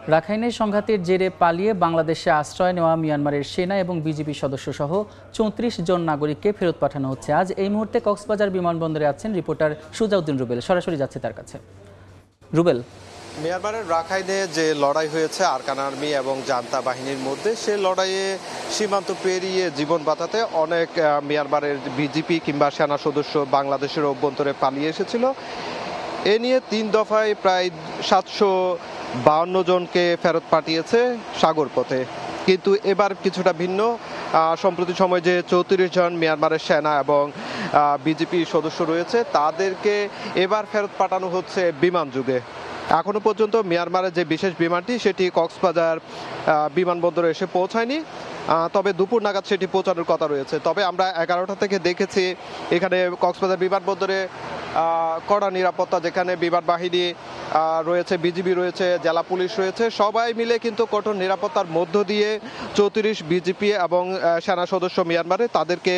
রাখাইনের সংঘাতের জেরে পালিয়ে বাংলাদেশে আশ্রয় নেওয়া মিয়ানমারের সেনা এবং বিজিবি সদস্যসহ ৩৪ জন নাগরিককে ফেরত পাঠানো হচ্ছে। আজ এই মুহূর্তে কক্সবাজার বিমানবন্দরে আছেন রিপোর্টার সুজাউদ্দিন রুবেল। সরাসরি যাচ্ছে তার কাছে। রুবেল, মিয়ানমারের রাখাইনে যে লড়াই হয়েছে আরকান আর্মি এবং জান্তা বাহিনীর মধ্যে, সে লড়াইয়ে সীমান্ত পেরিয়ে জীবন বাঁচাতে অনেক মিয়ানমারের বিজিপি কিংবা সেনা সদস্য বাংলাদেশের অভ্যন্তরে পালিয়ে এসেছিল। এ নিয়ে ৩ দফায় প্রায় ৭৫২ জনকে ফেরত পাঠিয়েছে সাগর পথে। কিন্তু এবার কিছুটা ভিন্ন। সম্প্রতি সময় যে ৩৪ জন মিয়ানমারের সেনা এবং বিজিপি সদস্য রয়েছে, তাদেরকে এবার ফেরত পাঠানো হচ্ছে বিমান যুগে। এখনো পর্যন্ত মিয়ানমারের যে বিশেষ বিমানটি, সেটি কক্সবাজার বিমানবন্দরে এসে পৌঁছায়নি, তবে দুপুর নাগাদ সেটি পৌঁছানোর কথা রয়েছে। তবে আমরা 11টা থেকে দেখেছি এখানে কক্সবাজার বিমানবন্দরে কড়া নিরাপত্তা, যেখানে বিমান বাহিনী রয়েছে, বিজিবি রয়েছে, জেলা পুলিশ রয়েছে, সবাই মিলে কিন্তু কঠোর নিরাপত্তার মধ্য দিয়ে ৩৪ বিজিপি এবং সেনা সদস্য মিয়ানমারে তাদেরকে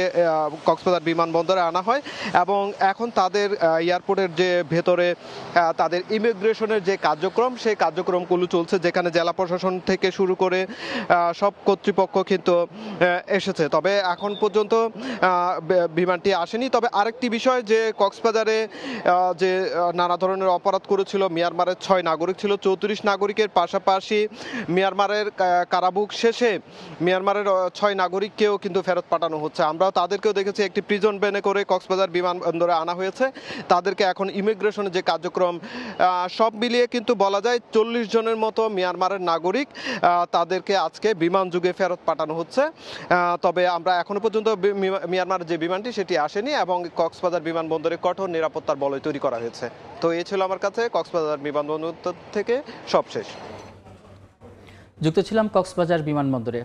কক্সবাজার বিমানবন্দরে আনা হয়। এবং এখন তাদের এয়ারপোর্টের যে ভেতরে তাদের ইমিগ্রেশনের যে কার্যক্রম, সেই কার্যক্রমগুলো চলছে, যেখানে জেলা প্রশাসন থেকে শুরু করে সব কর্তৃপক্ষ কিন্তু এসেছে। তবে এখন পর্যন্ত বিমানটি আসেনি। তবে আরেকটি বিষয়, যে কক্সবাজারে যে নানা ধরনের অপরাধ করেছিল মিয়ানমারের ৬ নাগরিক ছিল, ৩৪ নাগরিকের পাশাপাশি মিয়ানমারের কারাভোগ শেষে মিয়ানমারের ৬ নাগরিককেও কিন্তু ফেরত পাঠানো হচ্ছে। আমরাও তাদেরকেও দেখেছি, একটি প্রিজন ভ্যানে করে কক্সবাজার বিমানবন্দরে আনা হয়েছে। তাদেরকে এখন ইমিগ্রেশনের যে কার্যক্রম, সব মিলিয়ে কিন্তু বলা যায় ৪০ জনের মতো মিয়ানমারের নাগরিক, তাদেরকে আজকে বিমান যুগে ফেরত পাঠানো হচ্ছে। তবে আমরা এখনো পর্যন্ত মিয়ানমারের যে বিমানটি, সেটি আসেনি এবং কক্সবাজার বিমানবন্দরে কঠোর নিরাপত্তার বলয় তৈরি করা হয়েছে। তো এই ছিল আমার কাছে কক্সবাজার বিমানবন্দর থেকে সবশেষ। যুক্ত ছিলাম কক্সবাজার বিমানবন্দরে।